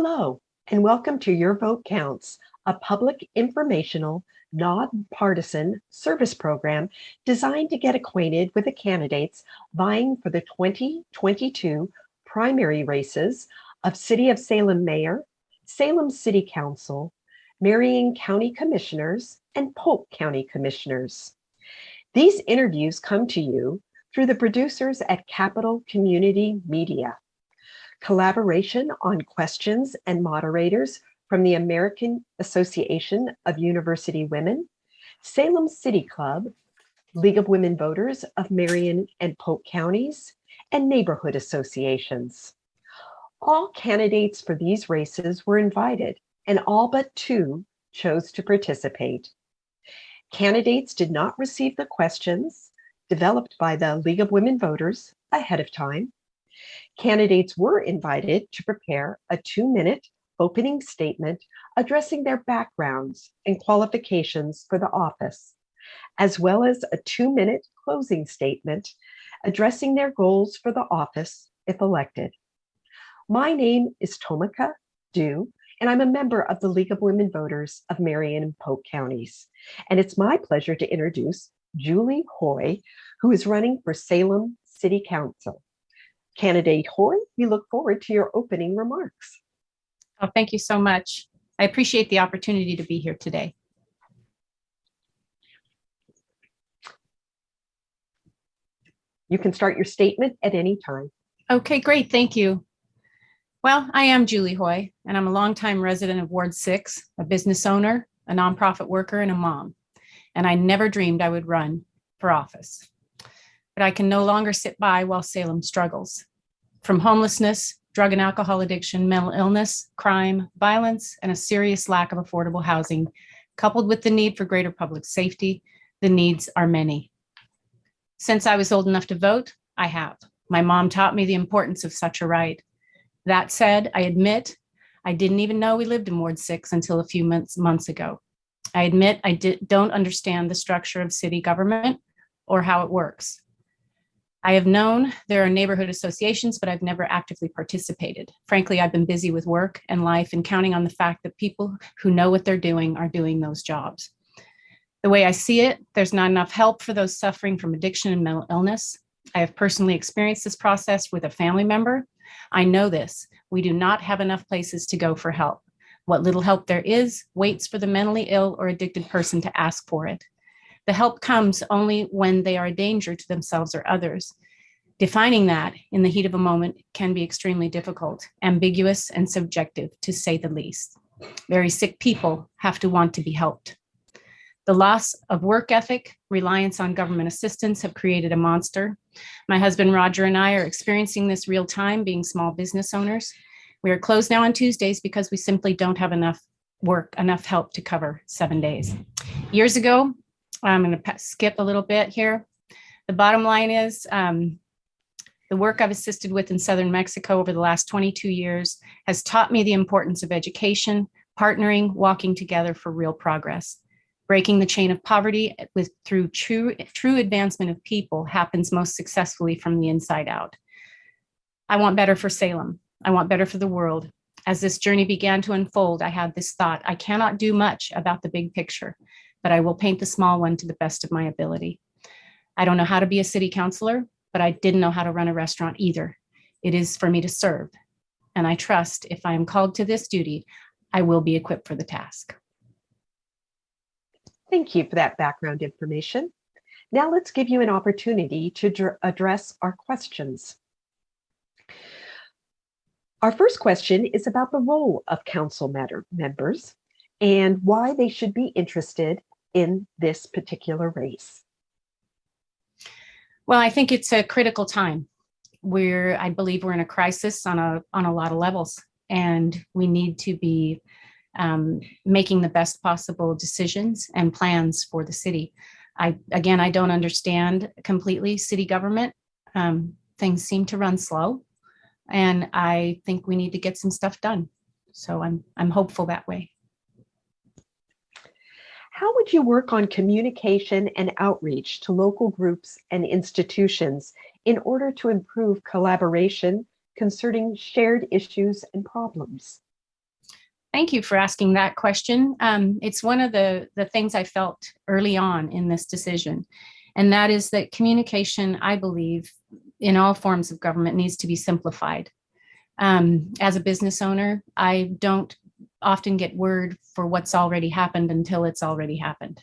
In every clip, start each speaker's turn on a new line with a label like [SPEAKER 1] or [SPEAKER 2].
[SPEAKER 1] Hello, and welcome to Your Vote Counts, a public informational, nonpartisan service program designed to get acquainted with the candidates vying for the 2022 primary races of City of Salem Mayor, Salem City Council, Marion County Commissioners, and Polk County Commissioners. These interviews come to you through the producers at Capital Community Media. Collaboration on questions and moderators from the American Association of University Women, Salem City Club, League of Women Voters of Marion and Polk Counties, and neighborhood associations. All candidates for these races were invited, and all but two chose to participate. Candidates did not receive the questions developed by the League of Women Voters ahead of time. Candidates were invited to prepare a 2-minute opening statement addressing their backgrounds and qualifications for the office, as well as a 2-minute closing statement addressing their goals for the office if elected. My name is Tomika Dew, and I'm a member of the League of Women Voters of Marion and Polk Counties. And it's my pleasure to introduce Julie Hoy, who is running for Salem City Council. Candidate Hoy, we look forward to your opening remarks.
[SPEAKER 2] Oh, thank you so much. I appreciate the opportunity to be here today.
[SPEAKER 1] You can start your statement at any time.
[SPEAKER 2] Okay, great. Thank you. Well, I am Julie Hoy, and I'm a longtime resident of Ward 6, a business owner, a nonprofit worker, and a mom. And I never dreamed I would run for office. But I can no longer sit by while Salem struggles. From homelessness, drug and alcohol addiction, mental illness, crime, violence, and a serious lack of affordable housing, coupled with the need for greater public safety, the needs are many. Since I was old enough to vote, I have. My mom taught me the importance of such a right. That said, I admit I didn't even know we lived in Ward 6 until a few months ago. I admit I don't understand the structure of city government or how it works. I have known there are neighborhood associations, but I've never actively participated. Frankly, I've been busy with work and life and counting on the fact that people who know what they're doing are doing those jobs. The way I see it, there's not enough help for those suffering from addiction and mental illness. I have personally experienced this process with a family member. I know this. We do not have enough places to go for help. What little help there is waits for the mentally ill or addicted person to ask for it. The help comes only when they are a danger to themselves or others. Defining that in the heat of a moment can be extremely difficult, ambiguous, and subjective, to say the least. Very sick people have to want to be helped. The loss of work ethic, reliance on government assistance have created a monster. My husband Roger and I are experiencing this real time, being small business owners. We are closed now on Tuesdays because we simply don't have enough work, enough help to cover 7 days. Years ago, I'm going to skip a little bit here. The bottom line is the work I've assisted with in Southern Mexico over the last 22 years has taught me the importance of education, partnering, walking together for real progress. Breaking the chain of poverty through true advancement of people happens most successfully from the inside out. I want better for Salem. I want better for the world. As this journey began to unfold, I had this thought: I cannot do much about the big picture, but I will paint the small one to the best of my ability. I don't know how to be a city councilor, but I didn't know how to run a restaurant either. It is for me to serve. And I trust if I am called to this duty, I will be equipped for the task.
[SPEAKER 1] Thank you for that background information. Now let's give you an opportunity to address our questions. Our first question is about the role of council members and why they should be interested in this particular race.
[SPEAKER 2] Well, I think it's a critical time. I believe we're in a crisis on a lot of levels, and we need to be making the best possible decisions and plans for the city. I don't understand completely city government. Things seem to run slow, and I think we need to get some stuff done. So I'm hopeful that way.
[SPEAKER 1] How would you work on communication and outreach to local groups and institutions in order to improve collaboration concerning shared issues and problems?
[SPEAKER 2] Thank you for asking that question. It's one of the things I felt early on in this decision, and that is that communication, I believe, in all forms of government needs to be simplified. As a business owner, I don't often get word for what's already happened until it's already happened.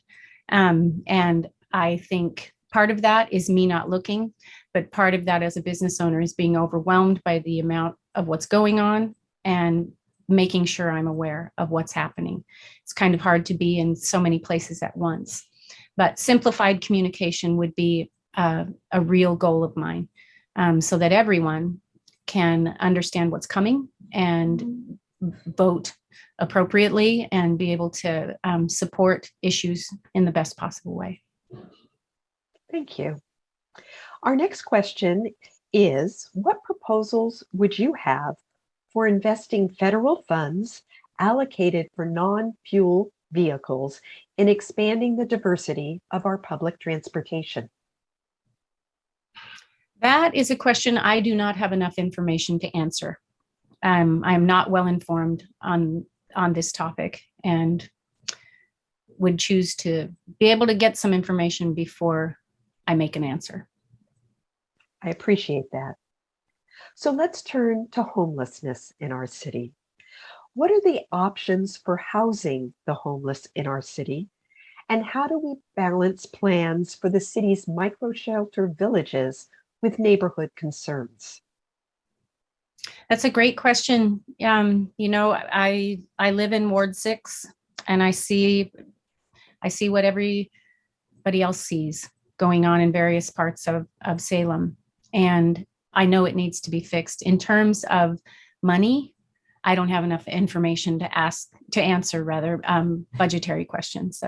[SPEAKER 2] And I think part of that is me not looking, but part of that as a business owner is being overwhelmed by the amount of what's going on and making sure I'm aware of what's happening. It's kind of hard to be in so many places at once, but simplified communication would be a real goal of mine, so that everyone can understand what's coming and vote appropriately and be able to support issues in the best possible way.
[SPEAKER 1] Thank you. Our next question is, what proposals would you have for investing federal funds allocated for non-fuel vehicles in expanding the diversity of our public transportation?
[SPEAKER 2] That is a question I do not have enough information to answer. I'm not well informed on this topic and would choose to be able to get some information before I make an answer.
[SPEAKER 1] I appreciate that. So let's turn to homelessness in our city. What are the options for housing the homeless in our city? And how do we balance plans for the city's micro-shelter villages with neighborhood concerns?
[SPEAKER 2] That's a great question. I live in Ward 6, and I see what everybody else sees going on in various parts of Salem. And I know it needs to be fixed. In terms of money, I don't have enough information to answer budgetary questions.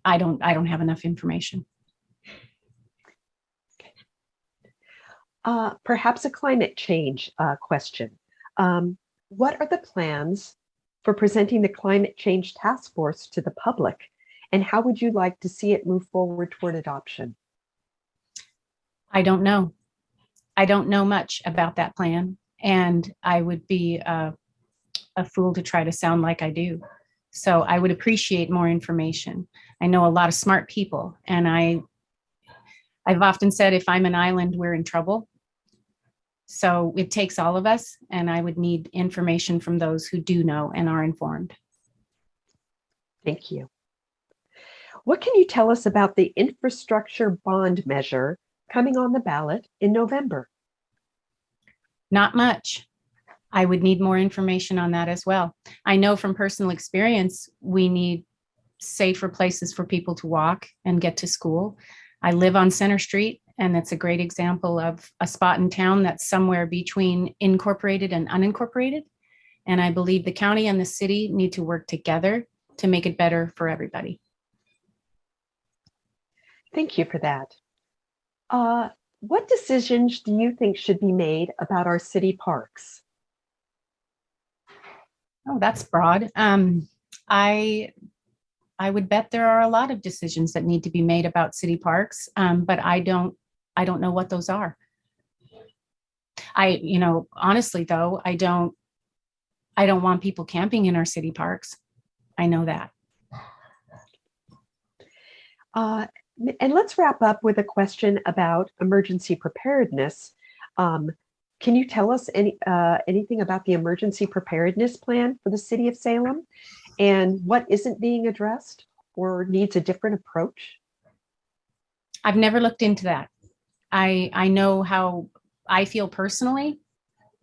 [SPEAKER 2] I don't have enough information.
[SPEAKER 1] Perhaps a climate change question. What are the plans for presenting the climate change task force to the public? And how would you like to see it move forward toward adoption?
[SPEAKER 2] I don't know. I don't know much about that plan, and I would be a fool to try to sound like I do. So I would appreciate more information. I know a lot of smart people, and I've often said if I'm an island, we're in trouble. So it takes all of us, and I would need information from those who do know and are informed.
[SPEAKER 1] Thank you. What can you tell us about the infrastructure bond measure coming on the ballot in November?
[SPEAKER 2] Not much. I would need more information on that as well. I know from personal experience, we need safer places for people to walk and get to school. I live on Center Street, and it's a great example of a spot in town that's somewhere between incorporated and unincorporated. And I believe the county and the city need to work together to make it better for everybody.
[SPEAKER 1] Thank you for that. What decisions do you think should be made about our city parks?
[SPEAKER 2] Oh, that's broad. I would bet there are a lot of decisions that need to be made about city parks, but I don't know what those are. Honestly though, I don't want people camping in our city parks. I know that.
[SPEAKER 1] And let's wrap up with a question about emergency preparedness. Can you tell us anything about the emergency preparedness plan for the city of Salem and what isn't being addressed or needs a different approach?
[SPEAKER 2] I've never looked into that. I know how I feel personally,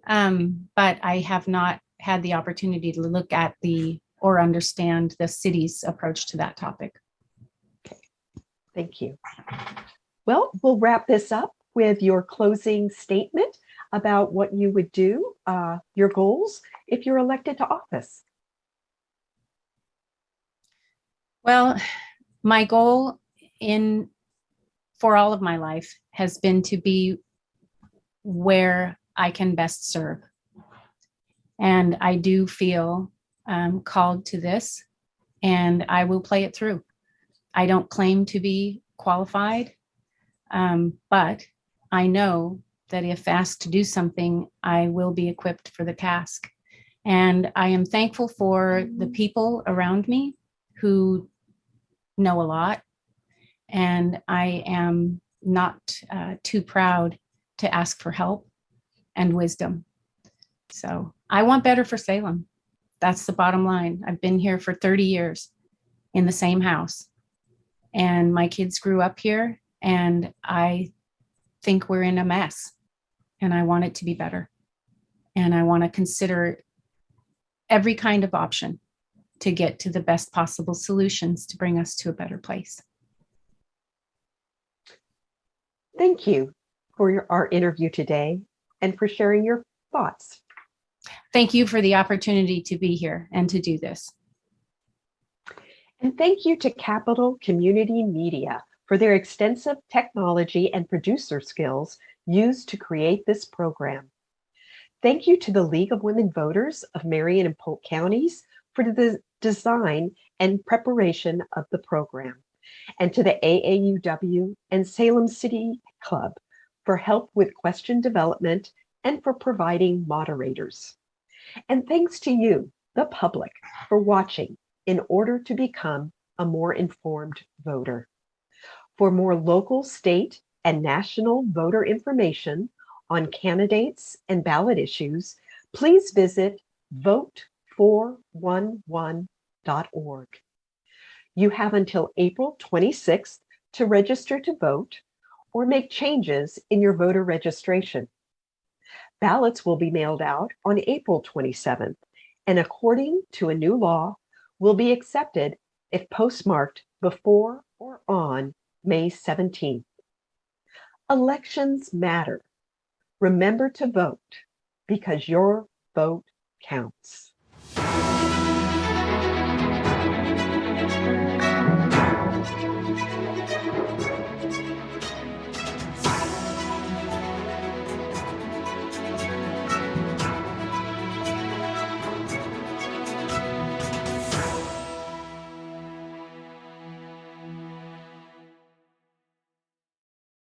[SPEAKER 2] but I have not had the opportunity to look at or understand the city's approach to that topic.
[SPEAKER 1] Okay, thank you. Well, we'll wrap this up with your closing statement about what you would do, your goals, if you're elected to office.
[SPEAKER 2] Well, my goal for all of my life has been to be where I can best serve. And I do feel called to this, and I will play it through. I don't claim to be qualified, but I know that if asked to do something, I will be equipped for the task. And I am thankful for the people around me who know a lot. And I am not too proud to ask for help and wisdom. So I want better for Salem. That's the bottom line. I've been here for 30 years in the same house, and my kids grew up here, and I think we're in a mess, and I want it to be better. And I want to consider every kind of option to get to the best possible solutions to bring us to a better place.
[SPEAKER 1] Thank you for our interview today and for sharing your thoughts.
[SPEAKER 2] Thank you for the opportunity to be here and to do this.
[SPEAKER 1] And thank you to Capital Community Media for their extensive technology and producer skills used to create this program. Thank you to the League of Women Voters of Marion and Polk Counties for the design and preparation of the program, and to the AAUW and Salem City Club for help with question development and for providing moderators. And thanks to you, the public, for watching in order to become a more informed voter. For more local, state, and national voter information on candidates and ballot issues, please visit vote411.org. You have until April 26th to register to vote or make changes in your voter registration. Ballots will be mailed out on April 27th, and according to a new law, will be accepted if postmarked before or on May 17th. Elections matter. Remember to vote because your vote counts.